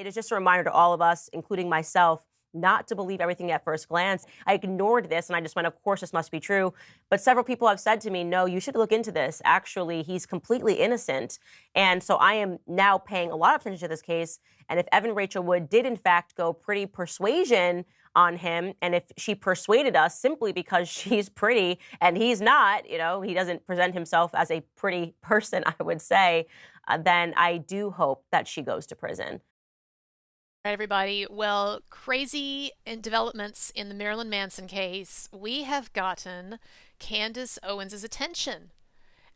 It is just a reminder to all of us, including myself, not to believe everything at first glance. I ignored this and I just went, of course, this must be true. But several people have said to me, no, you should look into this. Actually, he's completely innocent. And so I am now paying a lot of attention to this case. And if Evan Rachel Wood did, in fact, go pretty persuasion on him, and if she persuaded us simply because she's pretty and he's not, he doesn't present himself as a pretty person, I would say, then I do hope that she goes to prison. All right, everybody. Well, crazy developments in the Marilyn Manson case. We have gotten Candace Owens' attention.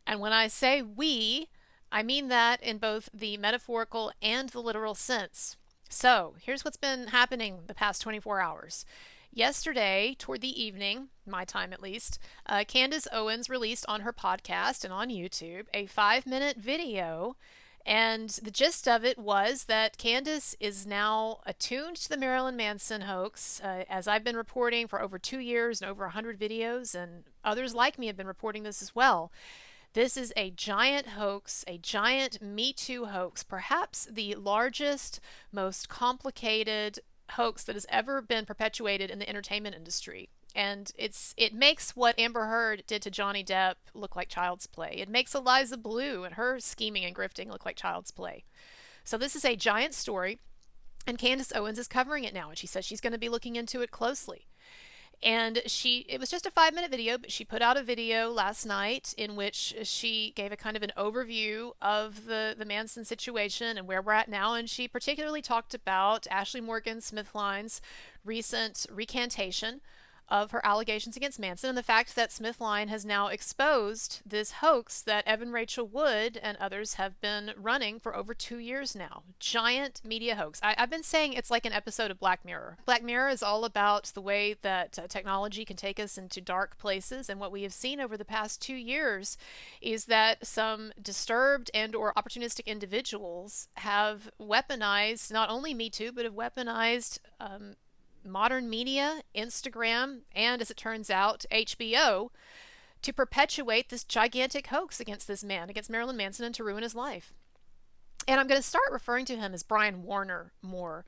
And when I say we, I mean that in both the metaphorical and the literal sense. So here's what's been happening the past 24 hours. Yesterday, toward the evening, my time at least, Candace Owens released on her podcast and on YouTube a 5-minute video. And the gist of it was that Candace is now attuned to the Marilyn Manson hoax, as I've been reporting for over 2 years and over 100 videos, and others like me have been reporting this as well. This is a giant hoax, a giant Metoo hoax, perhaps the largest, most complicated hoax that has ever been perpetuated in the entertainment industry. And it makes what Amber Heard did to Johnny Depp look like child's play. It makes Eliza Blue and her scheming and grifting look like child's play. So this is a giant story, and Candace Owens is covering it now, and she says she's going to be looking into it closely. And it was just a 5-minute video, but she put out a video last night in which she gave a kind of an overview of the Manson situation and where we're at now. And she particularly talked about Ashley Morgan Smithline's recent recantation of her allegations against Manson and the fact that Smithline has now exposed this hoax that Evan Rachel Wood and others have been running for over 2 years now. Giant media hoax. I've been saying it's like an episode of Black Mirror. Black Mirror is all about the way that technology can take us into dark places, and what we have seen over the past 2 years is that some disturbed and or opportunistic individuals have weaponized not only Me Too, but have weaponized modern media, Instagram, and as it turns out, HBO, to perpetuate this gigantic hoax against this man, against Marilyn Manson, and to ruin his life. And I'm going to start referring to him as Brian Warner more.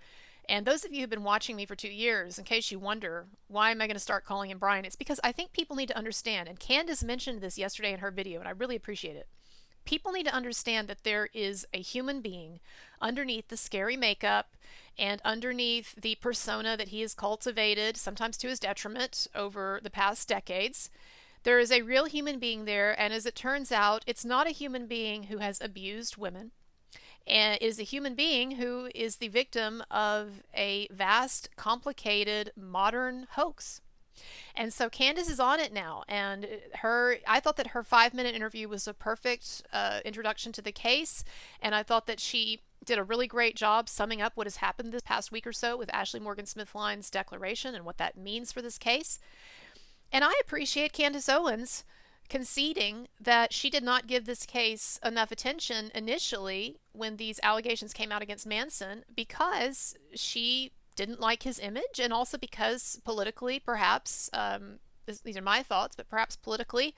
And those of you who've been watching me for 2 years, in case you wonder, why am I going to start calling him Brian? It's because I think people need to understand, and Candace mentioned this yesterday in her video, and I really appreciate it. People need to understand that there is a human being underneath the scary makeup and underneath the persona that he has cultivated, sometimes to his detriment, over the past decades. There is a real human being there, and as it turns out, it's not a human being who has abused women. And it is a human being who is the victim of a vast, complicated, modern hoax. And so Candace is on it now, and I thought that her 5-minute interview was a perfect introduction to the case, and I thought that she did a really great job summing up what has happened this past week or so with Ashley Morgan Smithline's declaration and what that means for this case. And I appreciate Candace Owens conceding that she did not give this case enough attention initially when these allegations came out against Manson, because she didn't like his image, and also because politically, perhaps, these are my thoughts, but perhaps politically,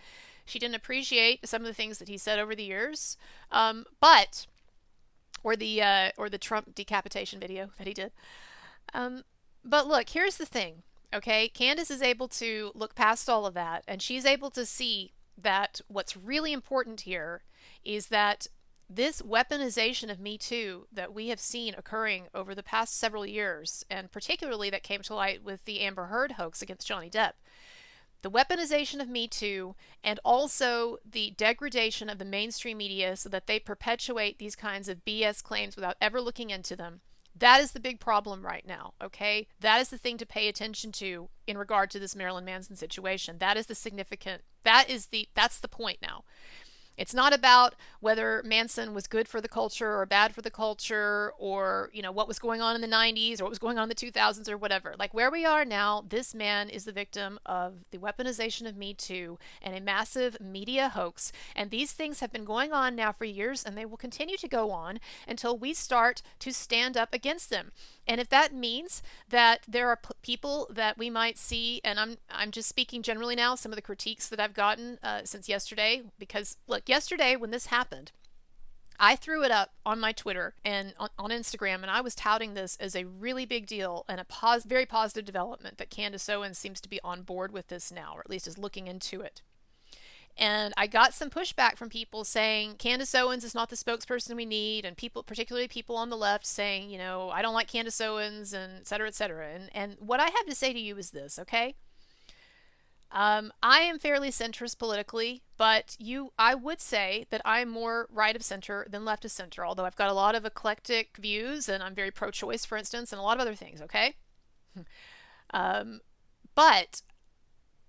she didn't appreciate some of the things that he said over the years, or the Trump decapitation video that he did. But look, here's the thing, okay? Candace is able to look past all of that, and she's able to see that what's really important here is that this weaponization of Me Too that we have seen occurring over the past several years, and particularly that came to light with the Amber Heard hoax against Johnny Depp, the weaponization of Me Too, and also the degradation of the mainstream media so that they perpetuate these kinds of BS claims without ever looking into them. That is the big problem right now, okay? That is the thing to pay attention to in regard to this Marilyn Manson situation. That is the significant, that's the point now. It's not about whether Manson was good for the culture or bad for the culture, or, what was going on in the 90s or what was going on in the 2000s or whatever. Like, where we are now, this man is the victim of the weaponization of Me Too and a massive media hoax. And these things have been going on now for years, and they will continue to go on until we start to stand up against them. And if that means that there are people that we might see, and I'm just speaking generally now, some of the critiques that I've gotten since yesterday, because look, yesterday when this happened, I threw it up on my Twitter and on Instagram, and I was touting this as a really big deal and a very positive development that Candace Owens seems to be on board with this now, or at least is looking into it. And I got some pushback from people saying Candace Owens is not the spokesperson we need, and people, particularly people on the left, saying, you know, I don't like Candace Owens, and et cetera, et cetera. And what I have to say to you is this, okay? I am fairly centrist politically, but I would say that I'm more right of center than left of center, although I've got a lot of eclectic views, and I'm very pro-choice, for instance, and a lot of other things, okay? But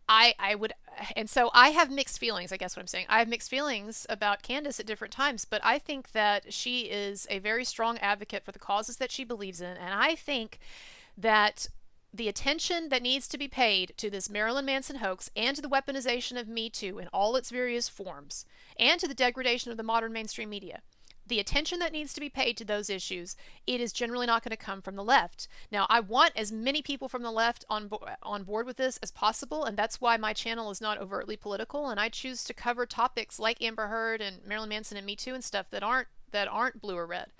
I would, and so I have mixed feelings, I guess what I'm saying. I have mixed feelings about Candace at different times, but I think that she is a very strong advocate for the causes that she believes in, and I think that the attention that needs to be paid to this Marilyn Manson hoax and to the weaponization of Me Too in all its various forms, and to the degradation of the modern mainstream media, the attention that needs to be paid to those issues, it is generally not going to come from the left. Now, I want as many people from the left on board with this as possible, and that's why my channel is not overtly political, and I choose to cover topics like Amber Heard and Marilyn Manson and Me Too and stuff that aren't blue or red.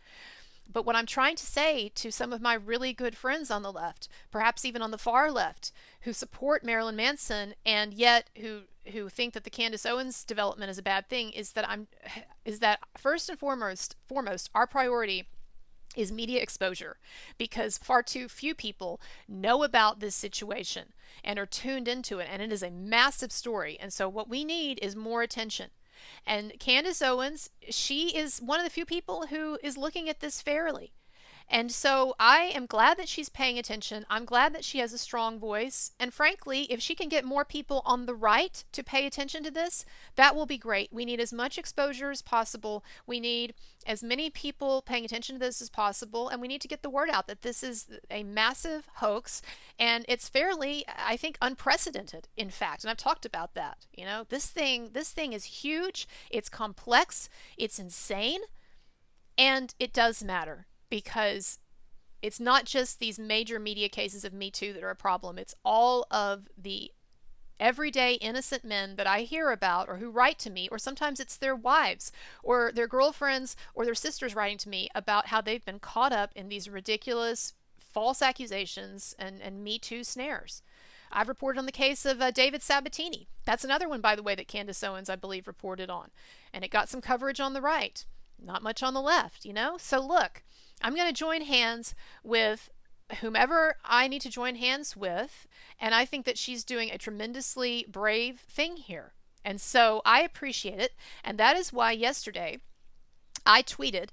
But what I'm trying to say to some of my really good friends on the left, perhaps even on the far left, who support Marilyn Manson and yet who think that the Candace Owens development is a bad thing, is that first and foremost our priority is media exposure, because far too few people know about this situation and are tuned into it, and it is a massive story. And so what we need is more attention. And Candace Owens, she is one of the few people who is looking at this fairly. And so I am glad that she's paying attention. I'm glad that she has a strong voice. And frankly, if she can get more people on the right to pay attention to this, that will be great. We need as much exposure as possible. We need as many people paying attention to this as possible. And we need to get the word out that this is a massive hoax. And it's fairly, I think, unprecedented, in fact. And I've talked about that. You know, this thing is huge. It's complex. It's insane. And it does matter. Because it's not just these major media cases of Me Too that are a problem. It's all of the everyday innocent men that I hear about, or who write to me, or sometimes it's their wives or their girlfriends or their sisters writing to me about how they've been caught up in these ridiculous false accusations and Me Too snares. I've reported on the case of David Sabatini. That's another one, by the way, that Candace Owens, I believe, reported on. And it got some coverage on the right. Not much on the left, you know? So look, I'm going to join hands with whomever I need to join hands with, and I think that she's doing a tremendously brave thing here. And so I appreciate it, and that is why yesterday I tweeted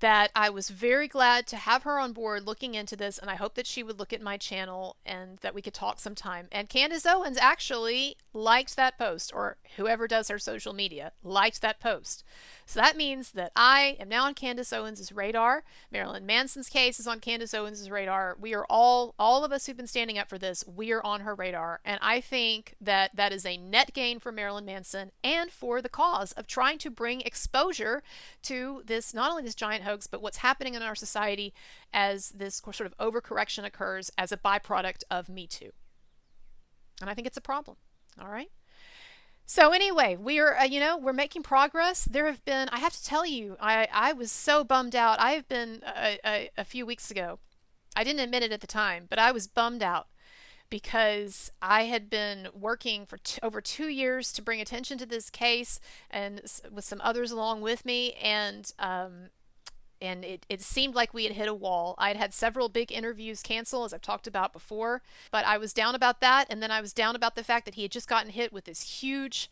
that I was very glad to have her on board looking into this, and I hope that she would look at my channel and that we could talk sometime. And Candace Owens actually liked that post, or whoever does her social media liked that post. So that means that I am now on Candace Owens' radar. Marilyn Manson's case is on Candace Owens' radar. We are all of us who've been standing up for this, we are on her radar. And I think that that is a net gain for Marilyn Manson and for the cause of trying to bring exposure to this, not only this giant hoax, but what's happening in our society as this sort of overcorrection occurs as a byproduct of Me Too. And I think it's a problem. All right. So anyway, we're making progress. There have been, I have to tell you, I was so bummed out. I have been a few weeks ago. I didn't admit it at the time, but I was bummed out because I had been working for over 2 years to bring attention to this case, and with some others along with me, and it seemed like we had hit a wall. I'd had several big interviews cancel, as I've talked about before, but I was down about that, and then I was down about the fact that he had just gotten hit with this huge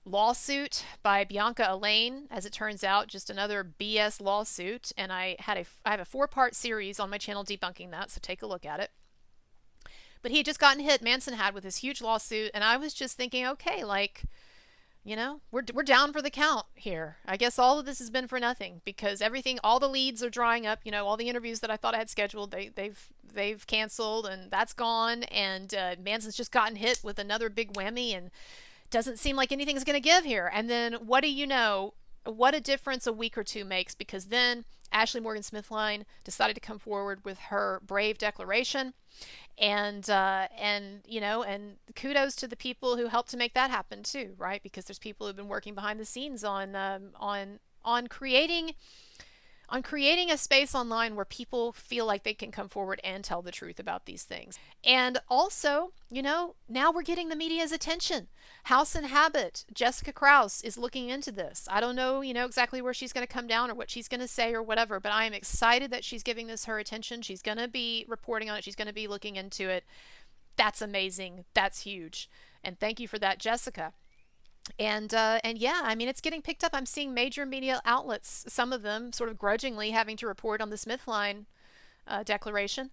lawsuit by Bianca Elaine, as it turns out, just another BS lawsuit, and I have a 4-part series on my channel debunking that, so take a look at it. But he had just gotten hit, Manson had, with this huge lawsuit, and I was just thinking, okay, like, you know, we're down for the count here. I guess all of this has been for nothing, because all the leads are drying up. You know, all the interviews that I thought I had scheduled, they've canceled, and that's gone. And Manson's just gotten hit with another big whammy, and doesn't seem like anything's going to give here. And then what do you know? What a difference a week or two makes, because then Ashley Morgan Smithline decided to come forward with her brave declaration. And kudos to the people who helped to make that happen too, right? Because there's people who've been working behind the scenes on on creating a space online where people feel like they can come forward and tell the truth about these things. And also, now we're getting the media's attention. House and Habit, Jessica Krause is looking into this. I don't know, exactly where she's going to come down or what she's going to say or whatever, but I am excited that she's giving this her attention. She's going to be reporting on it. She's going to be looking into it. That's amazing. That's huge. And thank you for that, Jessica. And yeah, I mean, it's getting picked up. I'm seeing major media outlets, some of them sort of grudgingly having to report on the Smithline declaration.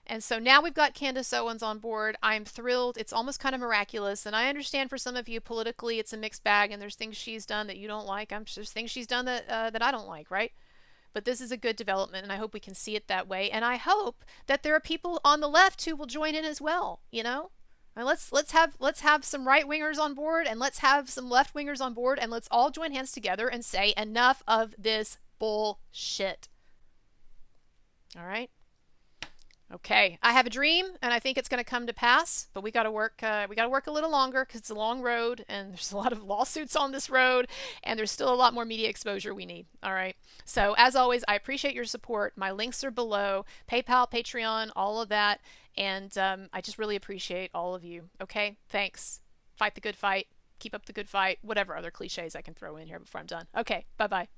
And so now we've got Candace Owens on board. I'm thrilled. It's almost kind of miraculous. And I understand for some of you politically it's a mixed bag and there's things she's done that you don't like. There's things she's done that I don't like, right? But this is a good development, and I hope we can see it that way. And I hope that there are people on the left who will join in as well, And let's have some right wingers on board, and let's have some left wingers on board, and let's all join hands together and say enough of this bullshit. All right. Okay. I have a dream, and I think it's going to come to pass. But we got to work. We got to work a little longer because it's a long road, and there's a lot of lawsuits on this road, and there's still a lot more media exposure we need. All right. So as always, I appreciate your support. My links are below: PayPal, Patreon, all of that. And I just really appreciate all of you. Okay, thanks. Fight the good fight. Keep up the good fight. Whatever other cliches I can throw in here before I'm done. Okay, bye-bye.